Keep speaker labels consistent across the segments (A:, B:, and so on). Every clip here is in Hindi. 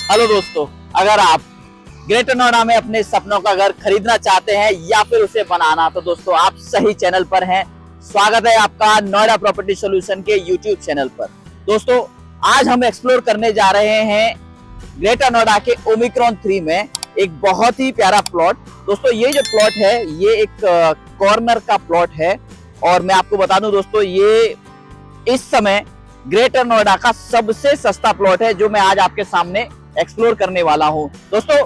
A: हेलो दोस्तों, अगर आप ग्रेटर नोएडा में अपने सपनों का घर खरीदना चाहते हैं या फिर उसे बनाना, तो दोस्तों आप सही चैनल पर हैं। स्वागत है आपका नोएडा प्रॉपर्टी सॉल्यूशन के यूट्यूब चैनल पर। दोस्तों, आज हम एक्सप्लोर करने जा रहे हैं ग्रेटर नोएडा के ओमिक्रॉन 3 में एक बहुत ही प्यारा प्लॉट। दोस्तों, ये जो प्लॉट है ये एक कॉर्नर का प्लॉट है और मैं आपको बता दूं दोस्तों, ये इस समय ग्रेटर नोएडा का सबसे सस्ता प्लॉट है जो मैं आज आपके सामने एक्सप्लोर करने वाला हूं। दोस्तों,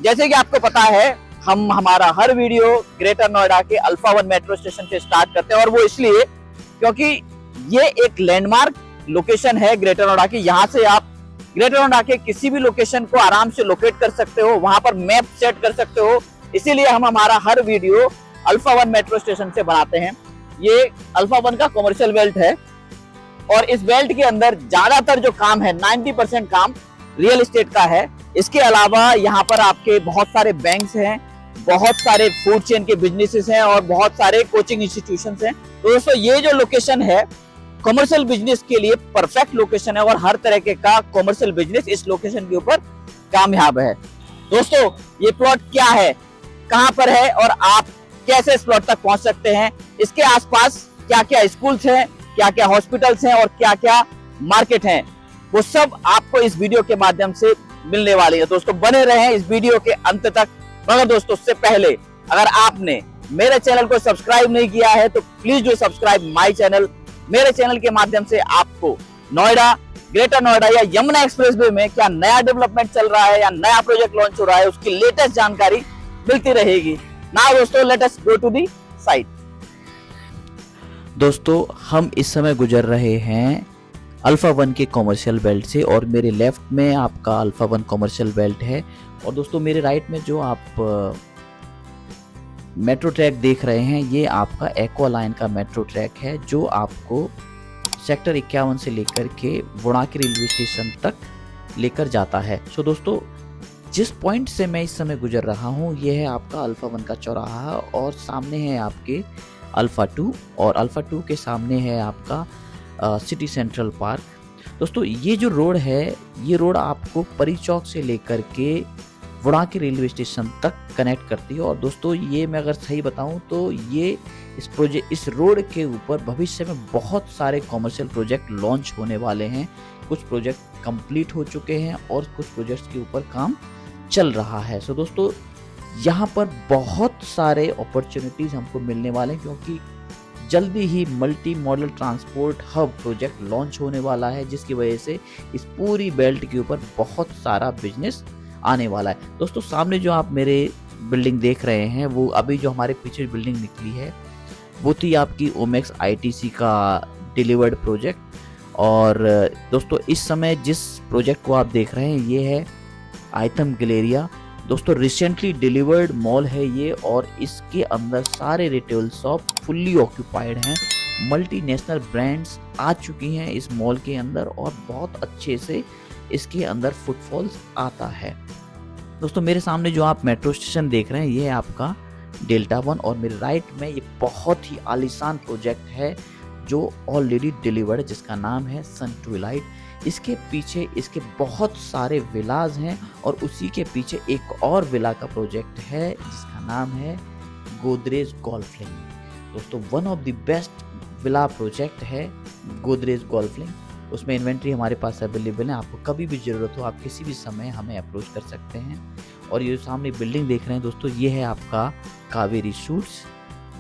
A: जैसे कि आपको पता है, हम हमारा हर वीडियो ग्रेटर नोएडा के अल्फा 1 मेट्रो स्टेशन से स्टार्ट करते हैं और वो इसलिए क्योंकि ये एक लैंडमार्क लोकेशन है ग्रेटर नोएडा की। यहाँ से आप ग्रेटर नोएडा के किसी भी लोकेशन को आराम से लोकेट कर सकते हो, वहां पर मैप सेट कर सकते हो। इसीलिए हम हमारा हर वीडियो अल्फा 1 मेट्रो स्टेशन से बनाते हैं। ये अल्फा 1 का कमर्शियल बेल्ट है और इस बेल्ट के अंदर ज्यादातर जो काम है 90% काम रियल एस्टेट का है। इसके अलावा यहाँ पर आपके बहुत सारे बैंक्स हैं, बहुत सारे फूड चेन के बिजनेसेस हैं और बहुत सारे कोचिंग इंस्टीट्यूशंस हैं। तो दोस्तों, ये जो लोकेशन है कमर्शियल बिजनेस के लिए परफेक्ट लोकेशन है और हर तरह के का कमर्शियल बिजनेस इस लोकेशन के ऊपर कामयाब है। दोस्तों, ये प्लॉट क्या है, कहां पर है और आप कैसे इस प्लॉट तक पहुंच सकते हैं, इसके आसपास क्या क्या स्कूल्स हैं, क्या क्या हॉस्पिटल्स हैं और क्या क्या मार्केट हैं, वो सब आपको इस वीडियो के माध्यम से मिलने वाली है। दोस्तों, बने रहें इस वीडियो के अंत तक। मगर दोस्तों, उससे पहले अगर आपने मेरे चैनल को सब्सक्राइब नहीं किया है तो please do subscribe my channel. मेरे चैनल के माध्यम से आपको नोएडा, ग्रेटर नोएडा या यमुना एक्सप्रेसवे में क्या नया डेवलपमेंट चल रहा है या नया प्रोजेक्ट लॉन्च हो रहा है, उसकी लेटेस्ट जानकारी मिलती रहेगी। नाउ दोस्तों, let us go to the site.
B: दोस्तों, हम इस समय गुजर रहे हैं अल्फा 1 के कॉमर्शियल बेल्ट से और मेरे लेफ्ट में आपका अल्फा 1 कॉमर्शियल बेल्ट है और दोस्तों मेरे राइट में जो आप मेट्रो ट्रैक देख रहे हैं ये आपका एक्वा लाइन का मेट्रो ट्रैक है जो आपको सेक्टर 51 से लेकर के वुणाकी रेलवे स्टेशन तक लेकर जाता है। सो दोस्तों, जिस पॉइंट से मैं इस समय गुजर रहा हूँ ये है आपका अल्फा 1 का चौराहा और सामने है आपके अल्फा 2 और अल्फा 2 के सामने है आपका सिटी सेंट्रल पार्क। दोस्तों, ये जो रोड है ये रोड आपको परी चौक से लेकर के वुणाकी रेलवे स्टेशन तक कनेक्ट करती है और दोस्तों ये मैं अगर सही बताऊं तो ये इस रोड के ऊपर भविष्य में बहुत सारे कॉमर्शियल प्रोजेक्ट लॉन्च होने वाले हैं। कुछ प्रोजेक्ट कंप्लीट हो चुके हैं और कुछ प्रोजेक्ट्स के ऊपर काम चल रहा है। सो दोस्तों, यहाँ पर बहुत सारे अपॉर्चुनिटीज हमको मिलने वाले हैं क्योंकि जल्दी ही multi modal transport hub project launch होने वाला है जिसकी वजह से इस पूरी बेल्ट के ऊपर बहुत सारा बिजनेस आने वाला है। दोस्तों, सामने जो आप मेरे बिल्डिंग देख रहे हैं वो अभी जो हमारे पीछे बिल्डिंग निकली है वो थी आपकी ओमेक्स आईटीसी का डिलीवर्ड प्रोजेक्ट। और दोस्तों, इस समय जिस प्रोजेक्ट को आप देख रहे हैं ये है आइटम गैलेरिया। दोस्तों, रिसेंटली डिलीवर्ड मॉल है ये और इसके अंदर सारे रिटेल शॉप फुल्ली ऑक्यूपाइड हैं। मल्टीनेशनल ब्रांड्स आ चुकी हैं इस मॉल के अंदर और बहुत अच्छे से इसके अंदर फुटफॉल्स आता है। दोस्तों, मेरे सामने जो आप मेट्रो स्टेशन देख रहे हैं ये है आपका डेल्टा 1 और मेरे राइट में ये बहुत ही आलीशान प्रोजेक्ट है जो ऑलरेडी डिलीवर्ड जिसका नाम है सन ट्विलाइट। इसके पीछे इसके बहुत सारे विलाज हैं और उसी के पीछे एक और विला का प्रोजेक्ट है जिसका नाम है गोदरेज गोल्फ लिंक। दोस्तों, one of the best villa project है गोदरेज गोल्फ लिंक। उसमें इन्वेंट्री हमारे पास अवेलेबल है, आपको कभी भी ज़रूरत हो आप किसी भी समय हमें अप्रोच कर सकते हैं। और ये सामने बिल्डिंग देख रहे हैं दोस्तों ये है आपका कावेरी शूट्स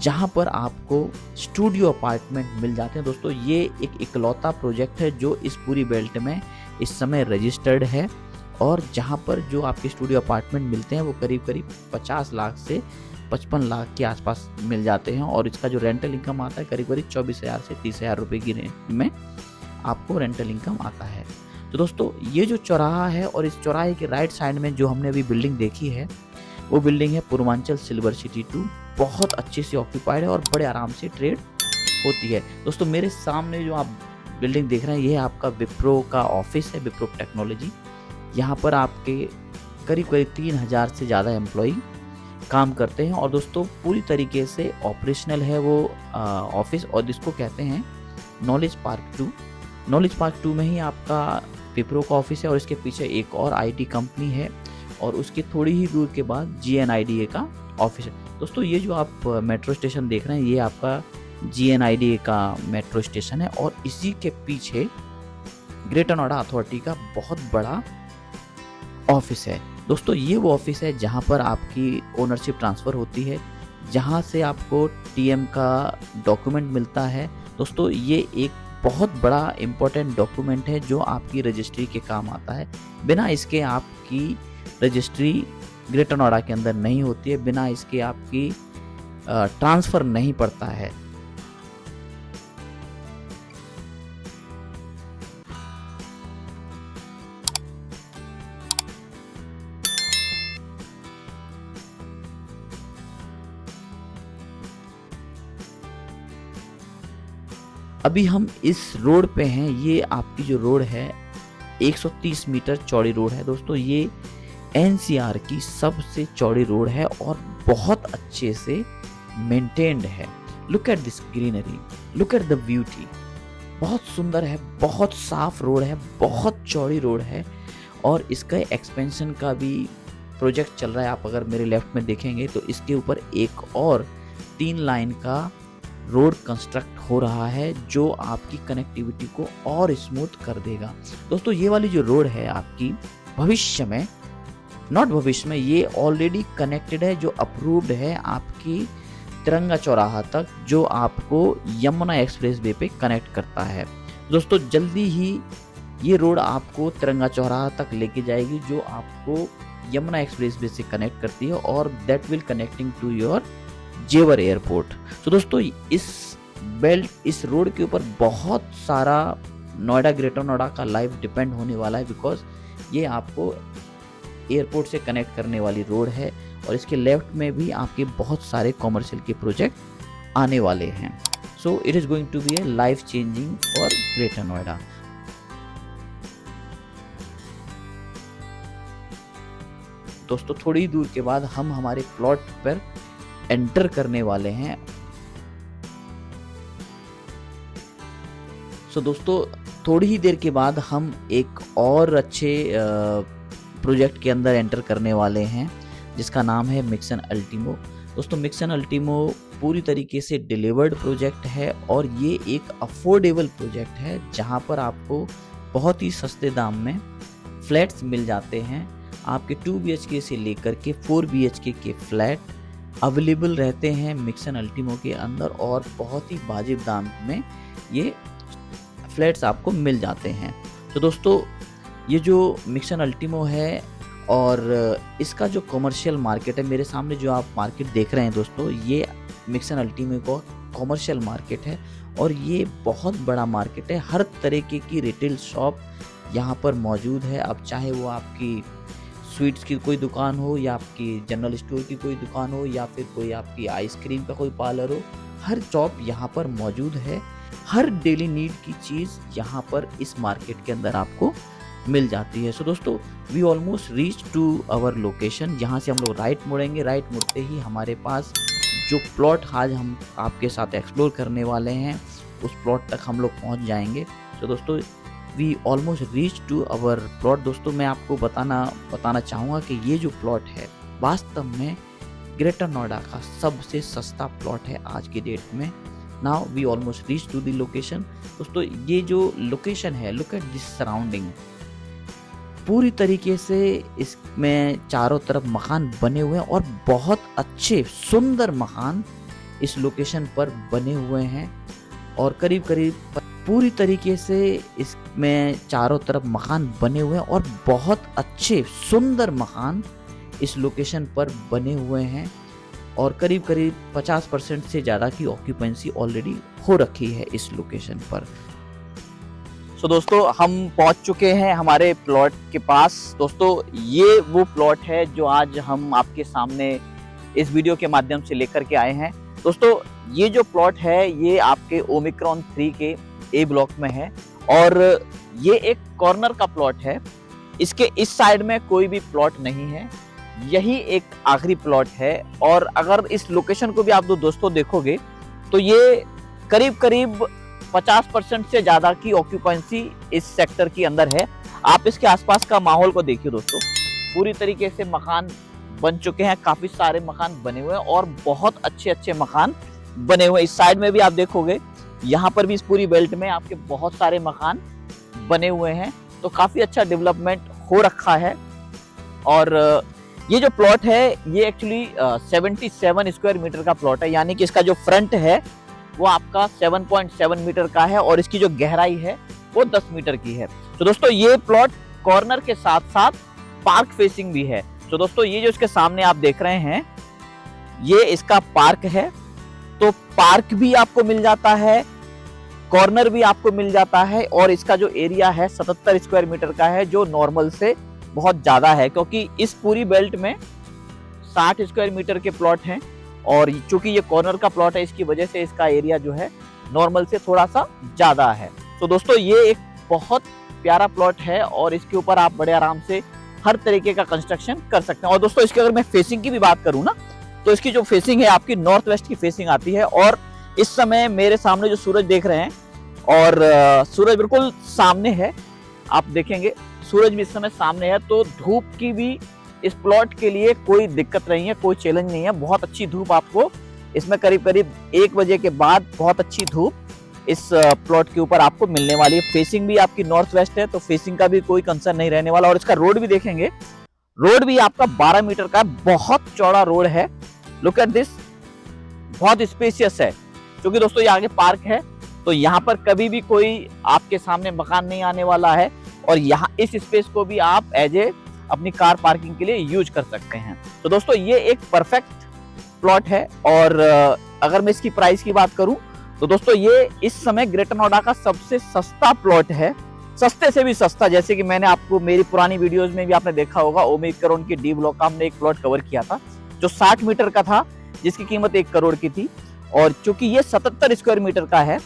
B: जहाँ पर आपको स्टूडियो अपार्टमेंट मिल जाते हैं। दोस्तों, ये एक इकलौता प्रोजेक्ट है जो इस पूरी बेल्ट में इस समय रजिस्टर्ड है और जहाँ पर जो आपके स्टूडियो अपार्टमेंट मिलते हैं वो करीब करीब 50 लाख से 55 लाख के आसपास मिल जाते हैं और इसका जो रेंटल इनकम आता है करीब करीब 24,000 से 30,000 रुपये की रेंज में आपको रेंटल इनकम आता है। तो दोस्तों, ये जो चौराहा है और इस चौराहे के राइट साइड में जो हमने अभी बिल्डिंग देखी है वो बिल्डिंग है पूर्वांचल सिल्वर सिटी 2। बहुत अच्छे से ऑक्यूपाइड है और बड़े आराम से ट्रेड होती है। दोस्तों, मेरे सामने जो आप बिल्डिंग देख रहे हैं ये आपका विप्रो का ऑफिस है, विप्रो टेक्नोलॉजी। यहाँ पर आपके करीब करीब 3,000 से ज़्यादा एम्प्लॉई काम करते हैं और दोस्तों पूरी तरीके से ऑपरेशनल है वो ऑफिस और जिसको कहते हैं नॉलेज पार्क 2। नॉलेज पार्क 2 में ही आपका विप्रो का ऑफिस है और इसके पीछे एक और आईटी कंपनी है और उसके थोड़ी ही दूर के बाद GNIDA का ऑफिस है। दोस्तों ये जो आप मेट्रो स्टेशन देख रहे हैं ये आपका GNIDA का मेट्रो स्टेशन है और इसी के पीछे ग्रेटर नोएडा अथॉरिटी का बहुत बड़ा ऑफिस है। दोस्तों ये वो ऑफिस है जहाँ पर आपकी ओनरशिप ट्रांसफ़र होती है, जहाँ से आपको TM का डॉक्यूमेंट मिलता है। दोस्तों ये एक बहुत बड़ा इम्पोर्टेंट डॉक्यूमेंट है जो आपकी रजिस्ट्री के काम आता है। बिना इसके आपकी रजिस्ट्री ग्रेटर नोएडा के अंदर नहीं होती है, बिना इसके आपकी ट्रांसफ़र नहीं पड़ता है। अभी हम इस रोड पे हैं। ये आपकी जो रोड है 130 मीटर चौड़ी रोड है। दोस्तों ये NCR की सबसे चौड़ी रोड है और बहुत अच्छे से मेंटेन्ड है। Look at this greenery, look at the beauty. बहुत सुंदर है, बहुत साफ रोड है, बहुत चौड़ी रोड है और इसका एक्सपेंशन का भी प्रोजेक्ट चल रहा है। आप अगर मेरे लेफ्ट में देखेंगे तो इसके ऊपर एक और 3 लाइन का रोड कंस्ट्रक्ट हो रहा है जो आपकी कनेक्टिविटी को और स्मूथ कर देगा। दोस्तों ये वाली जो रोड है आपकी भविष्य में, नॉट भविष्य में, ये ऑलरेडी कनेक्टेड है, जो अप्रूव्ड है आपकी तिरंगा चौराहा तक, जो आपको यमुना एक्सप्रेस वे पे कनेक्ट करता है। दोस्तों जल्दी ही ये रोड आपको तिरंगा चौराहा तक लेके जाएगी जो आपको यमुना एक्सप्रेस वे से कनेक्ट करती है और that will connecting to your Jewar airport. तो दोस्तों इस रोड के ऊपर बहुत सारा नोएडा, ग्रेटर नोएडा का लाइफ डिपेंड होने वाला है, बिकॉज ये आपको एयरपोर्ट से कनेक्ट करने वाली रोड है और इसके लेफ्ट में भी आपके बहुत सारे कॉमर्शियल के प्रोजेक्ट आने वाले हैं। So it is going to be a life changing for greater Noida. दोस्तों थोड़ी दूर के बाद हम हमारे प्लॉट पर एंटर करने वाले हैं। सो दोस्तों थोड़ी ही देर के बाद हम एक और अच्छे प्रोजेक्ट के अंदर एंटर करने वाले हैं जिसका नाम है मिक्सन अल्टीमो। दोस्तों मिक्सन अल्टीमो पूरी तरीके से डिलीवर्ड प्रोजेक्ट है और ये एक अफोर्डेबल प्रोजेक्ट है जहां पर आपको बहुत ही सस्ते दाम में फ्लैट्स मिल जाते हैं। आपके 2 BHK से लेकर के 4 BHK के फ्लैट अवेलेबल रहते हैं मिक्सन अल्टीमो के अंदर और बहुत ही वाजिब दाम में ये फ्लैट्स आपको मिल जाते हैं। तो दोस्तों ये जो मिक्सन अल्टीमो है और इसका जो कमर्शियल मार्केट है, मेरे सामने जो आप मार्केट देख रहे हैं दोस्तों, ये मिक्सन अल्टीमो का कमर्शियल मार्केट है और ये बहुत बड़ा मार्केट है। हर तरीके की रिटेल शॉप यहाँ पर मौजूद है। अब चाहे वो आपकी स्वीट्स की कोई दुकान हो या आपकी जनरल स्टोर की कोई दुकान हो या फिर कोई आपकी आइसक्रीम का कोई पार्लर हो, हर शॉप यहाँ पर मौजूद है। हर डेली नीड की चीज़ यहाँ पर इस मार्केट के अंदर आपको मिल जाती है। सो दोस्तों we almost reach to our location. यहाँ से हम लोग राइट मुड़ेंगे। राइट मुड़ते ही हमारे पास जो प्लॉट आज हम आपके साथ एक्सप्लोर करने वाले हैं उस प्लॉट तक हम लोग पहुँच जाएंगे। तो दोस्तों we almost reach to our plot. दोस्तों मैं आपको बताना चाहूँगा कि ये जो प्लॉट है वास्तव में ग्रेटर नोएडा का सबसे सस्ता प्लॉट है आज की डेट में। Now we almost reach to the location. दोस्तों ये जो लोकेशन है, लुक एट दिस सराउंडिंग। पूरी तरीके से इसमें चारों तरफ मकान बने हुए हैं और बहुत अच्छे सुंदर मकान इस लोकेशन पर बने हुए हैं और करीब करीब पूरी तरीके से इसमें चारों तरफ मकान बने हुए हैं और बहुत अच्छे सुंदर मकान इस लोकेशन पर बने हुए हैं और करीब करीब 50% से ज़्यादा की ऑक्यूपेंसी ऑलरेडी हो रखी है इस लोकेशन पर।
A: सो दोस्तों हम पहुंच चुके हैं हमारे प्लॉट के पास। दोस्तों ये वो प्लॉट है जो आज हम आपके सामने इस वीडियो के माध्यम से लेकर के आए हैं। दोस्तों ये जो प्लॉट है ये आपके ओमिक्रॉन 3 के A ब्लॉक में है और ये एक कॉर्नर का प्लॉट है। इसके इस साइड में कोई भी प्लॉट नहीं है, यही एक आखिरी प्लॉट है। और अगर इस लोकेशन को भी आप दोस्तों देखोगे तो ये करीब करीब 50% से ज्यादा की ऑक्यूपेंसी इस सेक्टर के अंदर है। आप इसके आसपास का माहौल को देखिए दोस्तों, पूरी तरीके से मकान बन चुके हैं, काफी सारे मकान बने हुए हैं और बहुत अच्छे अच्छे मकान बने हुए हैं। इस साइड में भी आप देखोगे, यहाँ पर भी इस पूरी बेल्ट में आपके बहुत सारे मकान बने हुए हैं, तो काफी अच्छा डेवलपमेंट हो रखा है। और ये जो प्लॉट है ये एक्चुअली 77 स्क्वायर मीटर का प्लॉट है, यानी कि इसका जो फ्रंट है वो आपका 7.7 मीटर का है और इसकी जो गहराई है वो 10 मीटर की है। तो दोस्तों ये प्लॉट कॉर्नर के साथ साथ पार्क फेसिंग भी है। तो दोस्तों ये जो इसके सामने आप देख रहे हैं ये इसका पार्क है, तो पार्क भी आपको मिल जाता है, कॉर्नर भी आपको मिल जाता है और इसका जो एरिया है 77 स्क्वायर मीटर का है, जो नॉर्मल से बहुत ज्यादा है, क्योंकि इस पूरी बेल्ट में 60 स्क्वायर मीटर के प्लॉट हैं और चूंकि ये कॉर्नर का प्लॉट है इसकी वजह से इसका एरिया जो है नॉर्मल से थोड़ा सा ज्यादा है। तो दोस्तों ये एक बहुत प्यारा प्लॉट है और इसके ऊपर आप बड़े आराम से हर तरीके का कंस्ट्रक्शन कर सकते हैं। और दोस्तों इसकी अगर मैं फेसिंग की भी बात करूं ना, तो इसकी जो फेसिंग है आपकी नॉर्थ वेस्ट की फेसिंग आती है और इस समय मेरे सामने जो सूरज देख रहे हैं और सूरज बिल्कुल सामने है, आप देखेंगे सूरज भी इस समय सामने है, तो धूप की भी इस प्लॉट के लिए कोई दिक्कत नहीं है, कोई चैलेंज नहीं है। बहुत अच्छी धूप आपको इसमें करीब करीब 1 बजे के बाद बहुत अच्छी धूप इस प्लॉट के ऊपर आपको मिलने वाली है। फेसिंग भी आपकी नॉर्थ वेस्ट है, तो फेसिंग का भी कोई कंसर्न नहीं रहने वाला। और इसका रोड भी देखेंगे, रोड भी आपका 12 मीटर का बहुत चौड़ा रोड है। लुक एट दिस, बहुत स्पेशियस है, क्योंकि दोस्तों ये आगे पार्क है, तो यहाँ पर कभी भी कोई आपके सामने मकान नहीं आने वाला है और यहाँ इस स्पेस को भी आप एज ए अपनी कार पार्किंग के लिए यूज कर सकते हैं। तो दोस्तों ये एक परफेक्ट प्लॉट है। और अगर मैं इसकी प्राइस की बात करूं तो दोस्तों ये इस समय ग्रेटर नोएडा का सबसे सस्ता प्लॉट है, सस्ते से भी सस्ता। जैसे कि मैंने आपको मेरी पुरानी वीडियोस में भी आपने देखा होगा, ओमेग करोड़ की डी ब्लॉक का हमने एक प्लॉट कवर किया था जो 60 मीटर का था, जिसकी कीमत 1 करोड़ की थी। और चूंकि ये 77 स्क्वायर मीटर का है,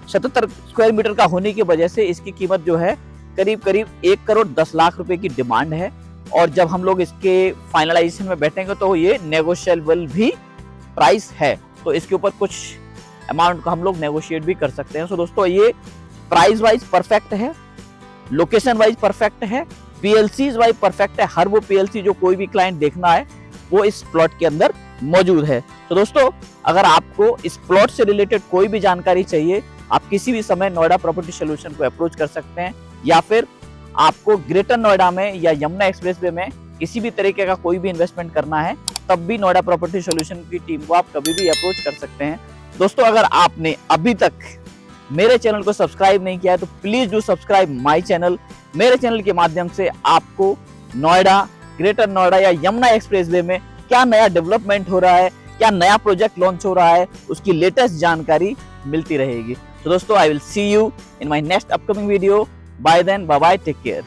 A: 77 स्क्वायर मीटर का होने की वजह से इसकी कीमत जो है करीब करीब 1 करोड़ 10 लाख रुपए की डिमांड है। और जब हम लोग इसके फाइनलाइजेशन में बैठेंगे तो ये नेगोशिएबल भी प्राइस है, तो इसके ऊपर कुछ अमाउंट को हम लोग नेगोशिएट भी कर सकते हैं। सो दोस्तों ये प्राइस वाइज परफेक्ट है, लोकेशन वाइज परफेक्ट है, पीएलसीज वाइज परफेक्ट है। हर वो पीएलसी जो कोई भी क्लाइंट देखना है वो इस प्लॉट के अंदर मौजूद है। तो दोस्तों अगर आपको इस प्लॉट से रिलेटेड कोई भी जानकारी चाहिए, आप किसी भी समय नोएडा प्रॉपर्टी सॉल्यूशन को अप्रोच कर सकते हैं, या फिर आपको ग्रेटर नोएडा में या यमुना एक्सप्रेसवे में किसी भी तरीके का कोई भी इन्वेस्टमेंट करना है, तब भी नोएडा प्रॉपर्टी सॉल्यूशन की टीम को आप कभी भी अप्रोच कर सकते हैं। दोस्तों अगर आपने अभी तक मेरे चैनल को सब्सक्राइब नहीं किया है तो please do subscribe my channel. मेरे चैनल के माध्यम से आपको नोएडा, ग्रेटर नोएडा या यमुना एक्सप्रेसवे में क्या नया डेवलपमेंट हो रहा है, क्या नया प्रोजेक्ट लॉन्च हो रहा है, उसकी लेटेस्ट जानकारी मिलती रहेगी। तो दोस्तों I will see you in my next upcoming video. Bye then, bye bye, take care.